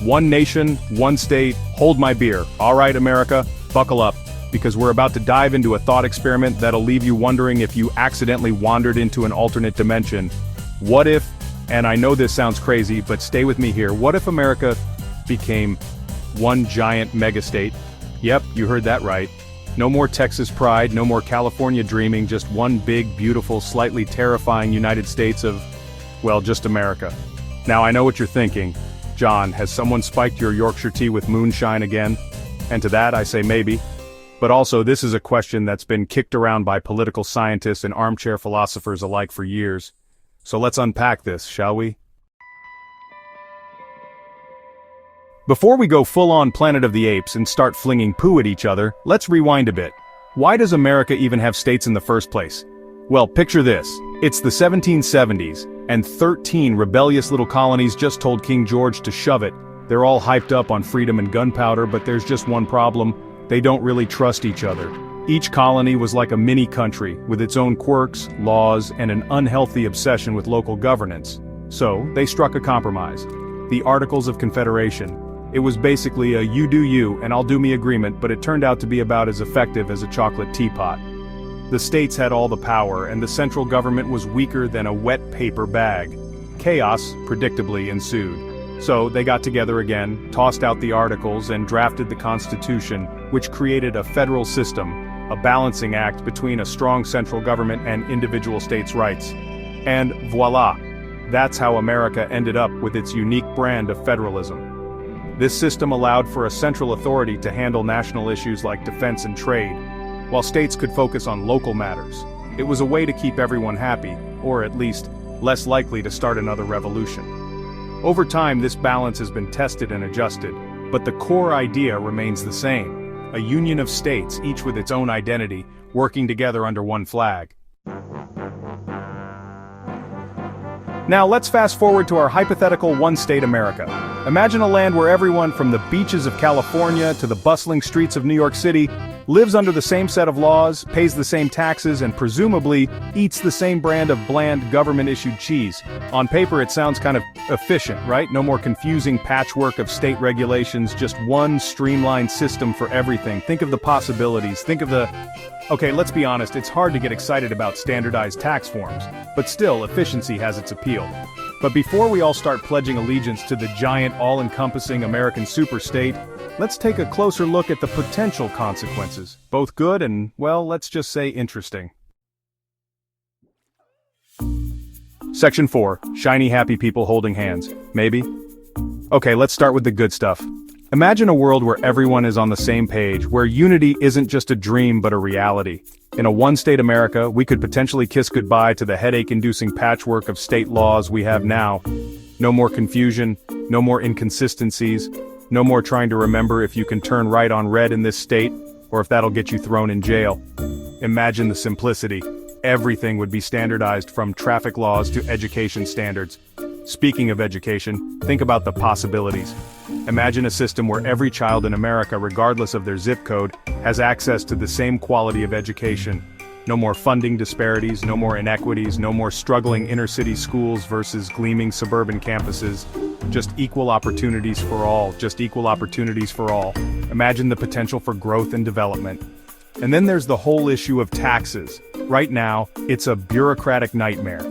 One nation, one state, hold my beer. All right, America, buckle up, because we're about to dive into a thought experiment that'll leave you wondering if you accidentally wandered into an alternate dimension. What if, and I know this sounds crazy, but stay with me here, what if America became one giant megastate? Yep, you heard that right. No more Texas pride, no more California dreaming, just one big, beautiful, slightly terrifying United States of, well, just America. Now I know what you're thinking. John, has someone spiked your Yorkshire tea with moonshine again? And to that I say maybe. But also this is a question that's been kicked around by political scientists and armchair philosophers alike for years. So let's unpack this, shall we? Before we go full-on Planet of the Apes and start flinging poo at each other, let's rewind a bit. Why does America even have states in the first place? Well, picture this. It's the 1770s, and 13 rebellious little colonies just told King George to shove it. They're all hyped up on freedom and gunpowder, but there's just one problem. They don't really trust each other. Each colony was like a mini country, with its own quirks, laws, and an unhealthy obsession with local governance. So, they struck a compromise. The Articles of Confederation. It was basically a you do you and I'll do me agreement, but it turned out to be about as effective as a chocolate teapot. The states had all the power, and the central government was weaker than a wet paper bag. Chaos, predictably, ensued. So, they got together again, tossed out the Articles, and drafted the Constitution, which created a federal system, a balancing act between a strong central government and individual states' rights. And voila! That's how America ended up with its unique brand of federalism. This system allowed for a central authority to handle national issues like defense and trade, while states could focus on local matters. It was a way to keep everyone happy, or at least, less likely to start another revolution. Over time, this balance has been tested and adjusted, but the core idea remains the same: a union of states, each with its own identity, working together under one flag. Now let's fast forward to our hypothetical one-state America. Imagine a land where everyone from the beaches of California to the bustling streets of New York City lives under the same set of laws, pays the same taxes, and presumably eats the same brand of bland government-issued cheese. On paper it sounds kind of efficient, right? No more confusing patchwork of state regulations, just one streamlined system for everything. Think of the possibilities, think of the... Okay, let's be honest, it's hard to get excited about standardized tax forms, but still, efficiency has its appeal. But before we all start pledging allegiance to the giant, all-encompassing American superstate, let's take a closer look at the potential consequences, both good and, well, let's just say interesting. Section 4. Shiny happy people holding hands. Maybe? Okay, let's start with the good stuff. Imagine a world where everyone is on the same page, where unity isn't just a dream but a reality. In a one-state America, we could potentially kiss goodbye to the headache-inducing patchwork of state laws we have now. No more confusion, no more inconsistencies, no more trying to remember if you can turn right on red in this state, or if that'll get you thrown in jail. Imagine the simplicity. Everything would be standardized, from traffic laws to education standards. Speaking of education, think about the possibilities. Imagine a system where every child in America, regardless of their zip code, has access to the same quality of education. No more funding disparities, no more inequities, no more struggling inner-city schools versus gleaming suburban campuses. Just equal opportunities for all, just equal opportunities for all. Imagine the potential for growth and development. And then there's the whole issue of taxes. Right now, it's a bureaucratic nightmare.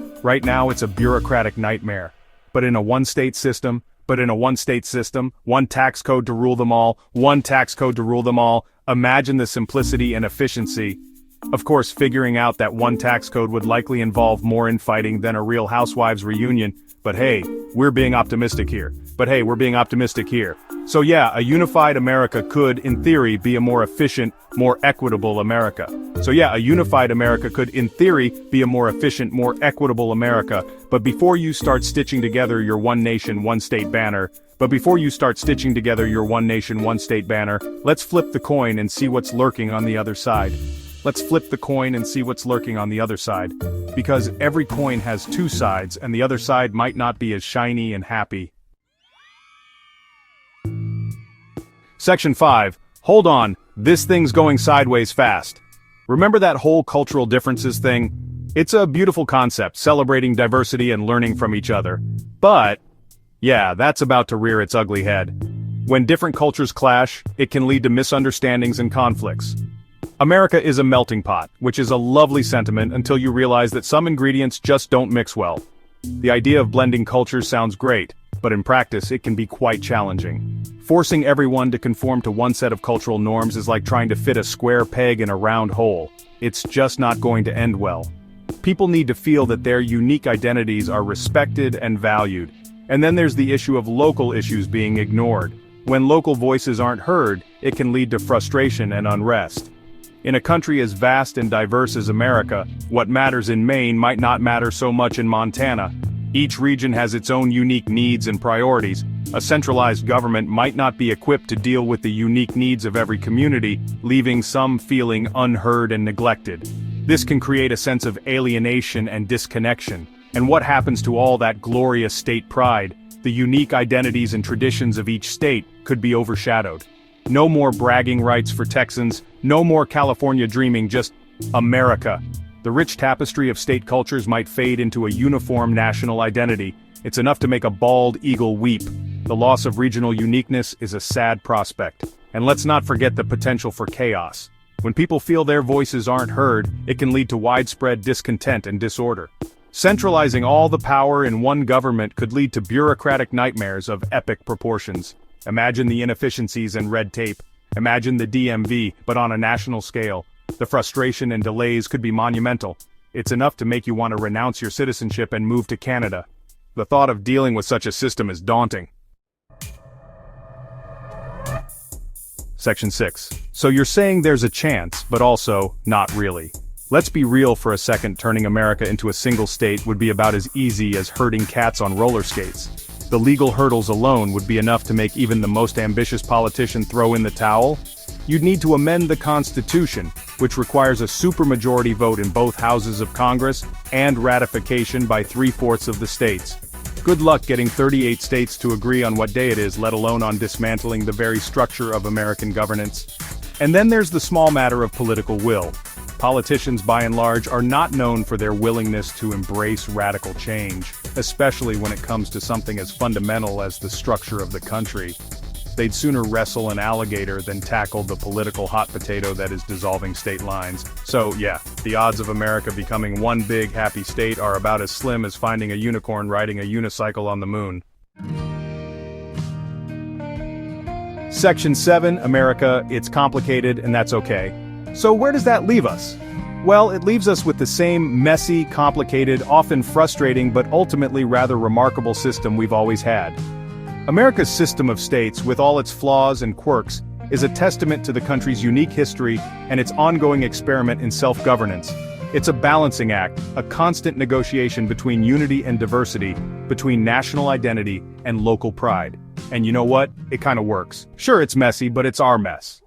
But in a one-state system, one tax code to rule them all, imagine the simplicity and efficiency. Of course, figuring out that one tax code would likely involve more infighting than a Real Housewives reunion, but hey, we're being optimistic here. So yeah, a unified America could, in theory, be a more efficient, more equitable America. But before you start stitching together your one nation, one state banner, let's flip the coin and see what's lurking on the other side. Because every coin has two sides, and the other side might not be as shiny and happy. Section 5. Hold on, this thing's going sideways fast. Remember that whole cultural differences thing? It's a beautiful concept, celebrating diversity and learning from each other. But Yeah, that's about to rear its ugly head. When different cultures clash, it can lead to misunderstandings and conflicts. America is a melting pot, which is a lovely sentiment until you realize that some ingredients just don't mix well. The idea of blending cultures sounds great, but in practice it can be quite challenging. Forcing everyone to conform to one set of cultural norms is like trying to fit a square peg in a round hole. It's just not going to end well. People need to feel that their unique identities are respected and valued. And then there's the issue of local issues being ignored. When local voices aren't heard, it can lead to frustration and unrest. In a country as vast and diverse as America, what matters in Maine might not matter so much in Montana. Each region has its own unique needs and priorities. A centralized government might not be equipped to deal with the unique needs of every community, leaving some feeling unheard and neglected. This can create a sense of alienation and disconnection. And what happens to all that glorious state pride? The unique identities and traditions of each state could be overshadowed. No more bragging rights for Texans, no more California dreaming, just America. The rich tapestry of state cultures might fade into a uniform national identity. It's enough to make a bald eagle weep. The loss of regional uniqueness is a sad prospect. And let's not forget the potential for chaos. When people feel their voices aren't heard, it can lead to widespread discontent and disorder. Centralizing all the power in one government could lead to bureaucratic nightmares of epic proportions. Imagine the inefficiencies and red tape. Imagine the DMV, but on a national scale. The frustration and delays could be monumental. It's enough to make you want to renounce your citizenship and move to Canada. The thought of dealing with such a system is daunting. Section 6. So you're saying there's a chance, but also, not really. Let's be real for a second. Turning America into a single state would be about as easy as herding cats on roller skates. The legal hurdles alone would be enough to make even the most ambitious politician throw in the towel. You'd need to amend the Constitution, which requires a supermajority vote in both houses of Congress and ratification by 3/4 of the states. Good luck getting 38 states to agree on what day it is, let alone on dismantling the very structure of American governance. And then there's the small matter of political will. Politicians, by and large, are not known for their willingness to embrace radical change, especially when it comes to something as fundamental as the structure of the country. They'd sooner wrestle an alligator than tackle the political hot potato that is dissolving state lines. So yeah, the odds of America becoming one big happy state are about as slim as finding a unicorn riding a unicycle on the moon. Section 7, America, it's complicated and that's okay. So where does that leave us? Well, it leaves us with the same messy, complicated, often frustrating but ultimately rather remarkable system we've always had. America's system of states, with all its flaws and quirks, is a testament to the country's unique history and its ongoing experiment in self-governance. It's a balancing act, a constant negotiation between unity and diversity, between national identity and local pride. And you know what? It kind of works. Sure, it's messy, but it's our mess.